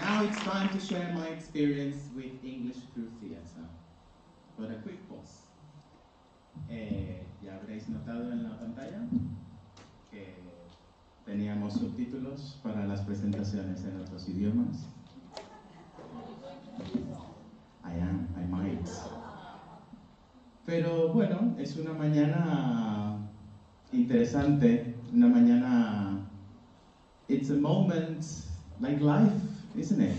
Now it's time to share my experience with English through theatre. But a quick pause. Ya habréis notado en la pantalla que teníamos subtítulos para las presentaciones en otros idiomas. I might. Pero bueno, es una mañana interesante, una mañana. It's a moment like life, isn't it?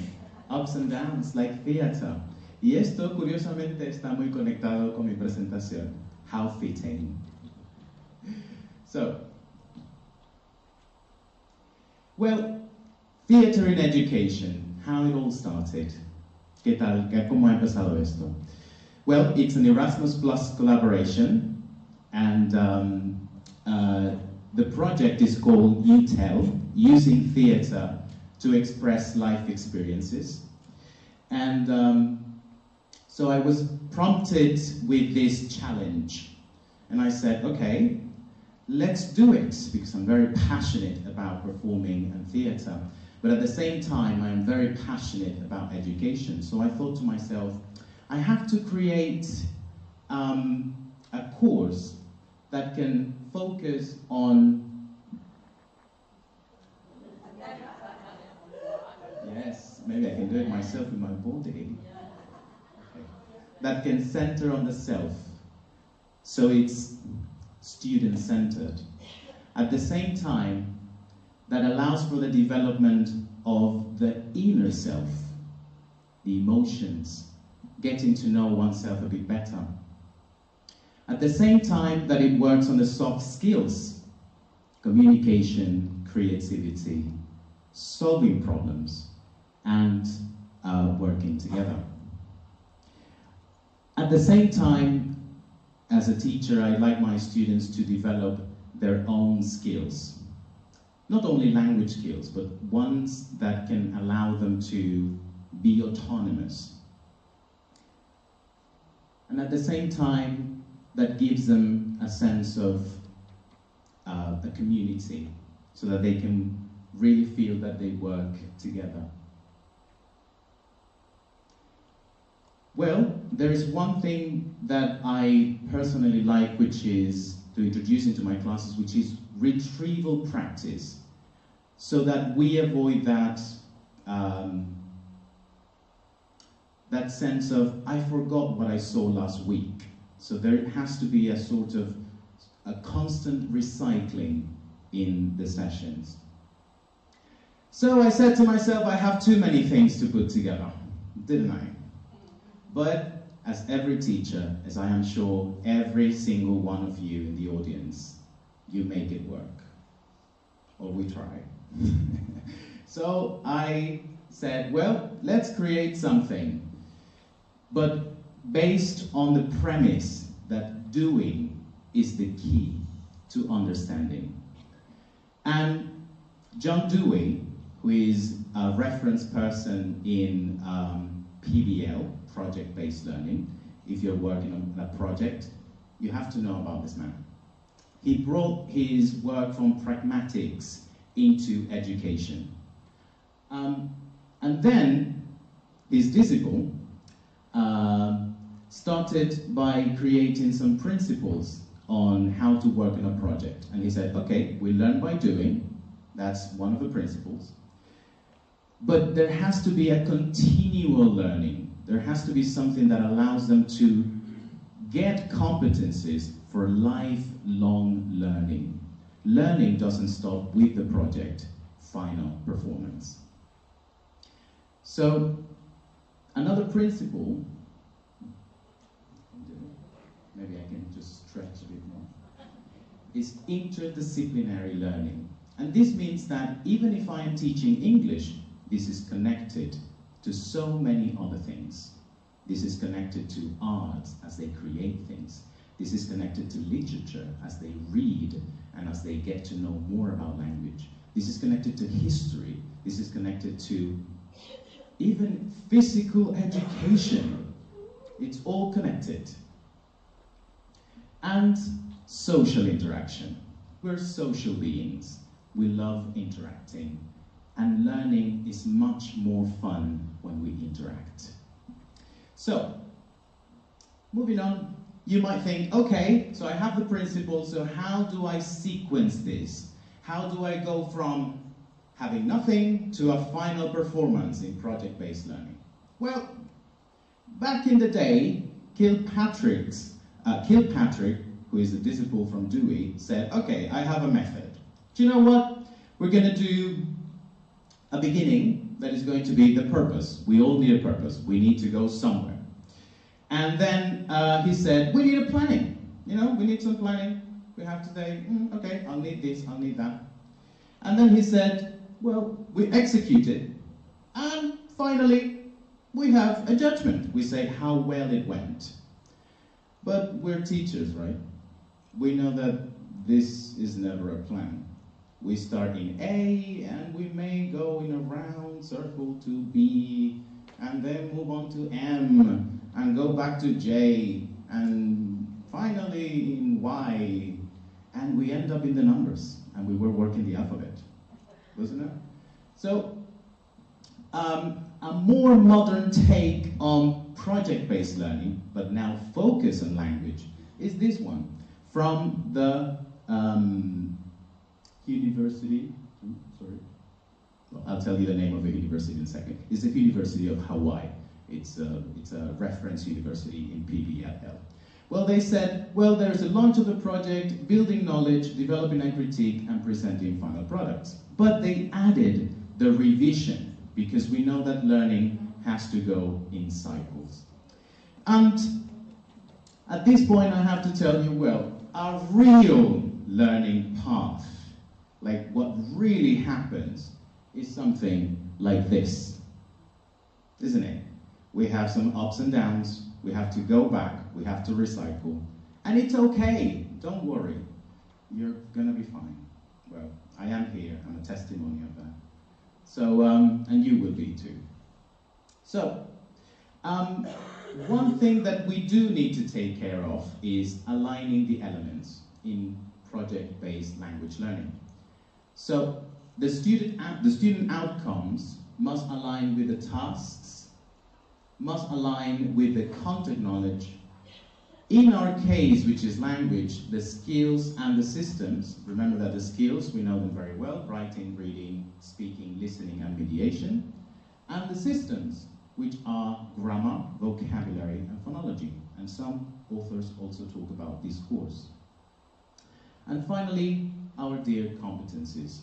Ups and downs, like theatre. Y esto, curiosamente, está muy conectado con mi presentación. How fitting. So, well, theatre in education, how it all started. ¿Qué tal? ¿Cómo ha empezado esto? Well, it's an Erasmus Plus collaboration, and the project is called UTEL, Using Theatre to Express Life Experiences. And so I was prompted with this challenge, and I said, okay, let's do it, because I'm very passionate about performing and theatre, but at the same time I am very passionate about education. So I thought to myself, I have to create a course that can focus on yes, maybe I can do it myself with my body. Okay. That can center on the self. So it's student-centered. At the same time, that allows for the development of the inner self, the emotions, getting to know oneself a bit better. At the same time that it works on the soft skills, communication, creativity, solving problems, and working together. At the same time, as a teacher, I like my students to develop their own skills. Not only language skills, but ones that can allow them to be autonomous. And at the same time, that gives them a sense of a community, so that they can really feel that they work together. Well, there is one thing that I personally like, which is to introduce into my classes, which is retrieval practice, so that we avoid that that sense of, I forgot what I saw last week. So there has to be a sort of a constant recycling in the sessions. So I said to myself, I have too many things to put together, didn't I? But as every teacher, as I am sure every single one of you in the audience, you make it work. Or we try. So I said, well, let's create something, but based on the premise that doing is the key to understanding. And John Dewey, who is a reference person in PBL, project-based learning, if you're working on a project, you have to know about this man. He brought his work from pragmatics into education. And then his disciple started by creating some principles on how to work in a project. And he said, okay, we learn by doing, that's one of the principles, but there has to be a continual learning. There has to be something that allows them to get competencies for lifelong learning. Learning doesn't stop with the project final performance. So, another principle, maybe I can just stretch a bit more, is interdisciplinary learning. And this means that even if I am teaching English, this is connected to so many other things. This is connected to art as they create things. This is connected to literature as they read and as they get to know more about language. This is connected to history. This is connected to even physical education. It's all connected. And social interaction. We're social beings. We love interacting. and learning is much more fun when we interact. So, moving on, you might think, okay, so I have the principle, so how do I sequence this? How do I go from having nothing to a final performance in project-based learning? Well, back in the day, Kilpatrick, who is a disciple from Dewey, said, okay, I have a method. Do you know what? We're going to do a beginning that is going to be the purpose. We all need a purpose. We need to go somewhere. And then he said, we need a planning. You know, we need some planning. We have to say, okay, I'll need this, I'll need that. And then he said, well, we execute it. And finally, we have a judgment. We say how well it went. But we're teachers, right? We know that this is never a plan. We start in A, and we may go in a round circle to B, and then move on to M, and go back to J, and finally in Y, and we end up in the numbers, and we were working the alphabet, wasn't it? So, a more modern take on project-based learning, but now focus on language, is this one, from the University, well, I'll tell you the name of the university in a second. It's the University of Hawaii. It's a reference university in PBLL. Well, they said, well, there's a launch of the project, building knowledge, developing and critique, and presenting final products. But they added the revision, because we know that learning has to go in cycles. And at this point, I have to tell you, well, our real learning path, like what really happens, is something like this, isn't it? We have some ups and downs, we have to go back, we have to recycle, and it's okay, don't worry, you're gonna be fine. Well, I am here, I'm a testimony of that. So, and you will be too. So, one thing that we do need to take care of is aligning the elements in project-based language learning. So, the student outcomes must align with the tasks, must align with the content knowledge. In our case, which is language, the skills and the systems, remember that the skills, we know them very well, writing, reading, speaking, listening, and mediation, and the systems, which are grammar, vocabulary, and phonology. And some authors also talk about discourse. And finally, our dear competencies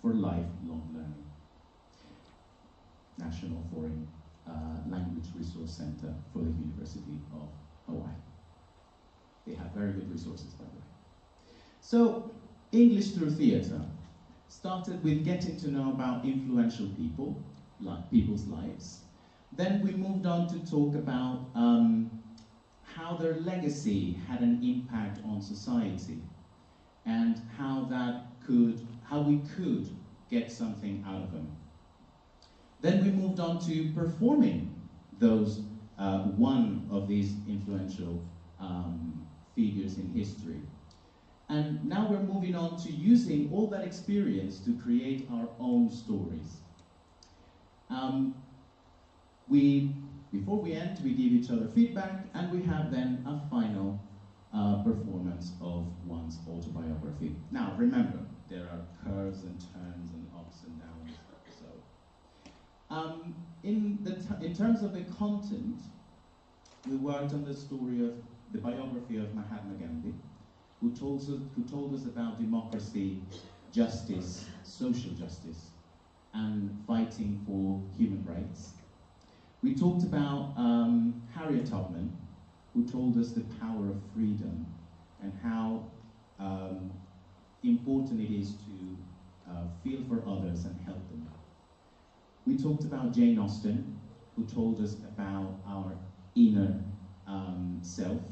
for lifelong learning. National Foreign Language Resource Center for the University of Hawaii. They have very good resources, by the way. So, English through theatre started with getting to know about influential people, like people's lives. Then we moved on to talk about how their legacy had an impact on society, and how we could get something out of them. Then we moved on to performing those one of these influential figures in history. And now we're moving on to using all that experience to create our own stories. Before we end, we give each other feedback, and we have then a final performance of one's autobiography. Now, remember, there are curves and turns and ups and downs. So, in terms of the content, we worked on the story of the biography of Mahatma Gandhi, who told us about democracy, justice, social justice, and fighting for human rights. We talked about Harriet Tubman, who told us the power of freedom and how important it is to feel for others and help them. We talked about Jane Austen, who told us about our inner self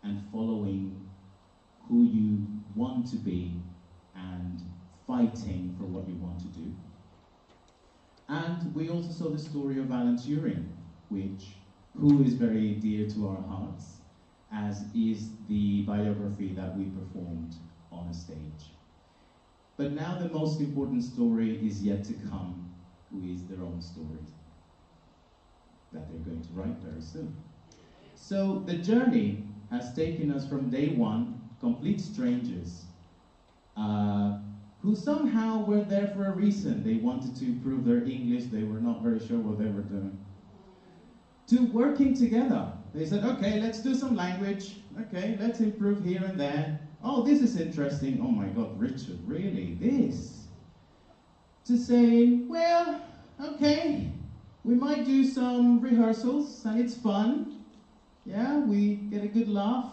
and following who you want to be and fighting for what you want to do. And we also saw the story of Alan Turing, who is very dear to our hearts, as is the biography that we performed on a stage. But now the most important story is yet to come, who is their own story that they're going to write very soon. So the journey has taken us from day one, complete strangers, who somehow were there for a reason. They wanted to improve their English, they were not very sure what they were doing, to working together. They said, okay, let's do some language, okay, let's improve here and there. Oh, this is interesting. Oh my God, Richard, really, this? To saying, well, okay, we might do some rehearsals and it's fun. Yeah, we get a good laugh.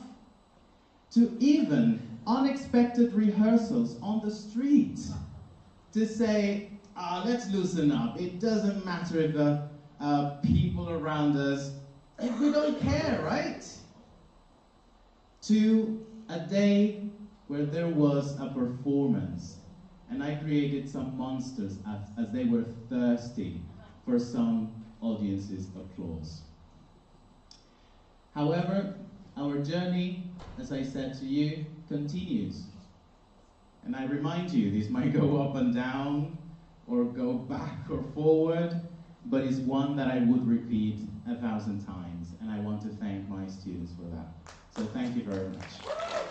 To even unexpected rehearsals on the street. To say, let's loosen up. It doesn't matter if the people around us, if we don't care, right? To a day where there was a performance, and I created some monsters as they were thirsty for some audience's applause. However, our journey, as I said to you, continues. And I remind you, this might go up and down, or go back or forward, but it's one that I would repeat 1,000 times, and I want to thank my students for that. So thank you very much.